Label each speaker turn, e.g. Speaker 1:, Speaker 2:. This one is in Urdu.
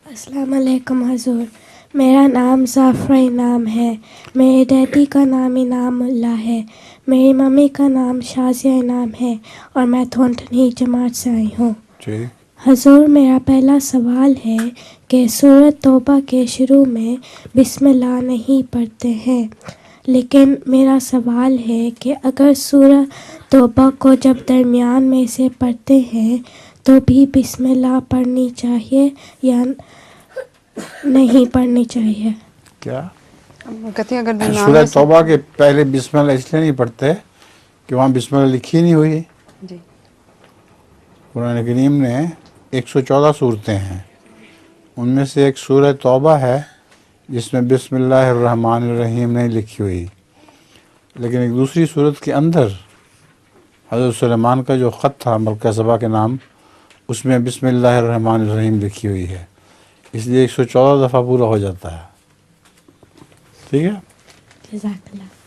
Speaker 1: السلام علیکم حضور، میرا نام ظافرہ انعام ہے، میرے ڈیڈی کا نام انعام اللہ ہے، میری ممی کا نام شازیہ انعام ہے اور میں تھونٹنی جماعت سے آئی ہوں۔
Speaker 2: جی
Speaker 1: حضور، میرا پہلا سوال ہے کہ سورۃ توبہ کے شروع میں بسم اللہ نہیں پڑھتے ہیں، لیکن میرا سوال ہے کہ اگر سورۃ توبہ کو جب درمیان میں سے پڑھتے ہیں تو بھی بسم اللہ پڑھنی چاہیے یا نہیں پڑھنی چاہیے؟
Speaker 2: کیا
Speaker 3: کہتے ہیں اگر درمیان
Speaker 2: سورہ
Speaker 3: میں سے
Speaker 2: توبہ کے پہلے بسم اللہ اس لیے نہیں پڑھتے کہ وہاں بسم اللہ لکھی نہیں ہوئی۔
Speaker 3: جی
Speaker 2: قرآن کریم میں 114 صورتیں ہیں، ان میں سے ایک سورہ توبہ ہے جس میں بسم اللہ الرحمن الرحیم نہیں لکھی ہوئی، لیکن ایک دوسری صورت کے اندر حضرت سلیمان کا جو خط تھا ملکہ سبا کے نام، اس میں بسم اللہ الرحمن الرحیم لکھی ہوئی ہے، اس لیے 114 دفعہ پورا ہو جاتا ہے۔ ٹھیک ہے؟
Speaker 1: جزاک اللہ۔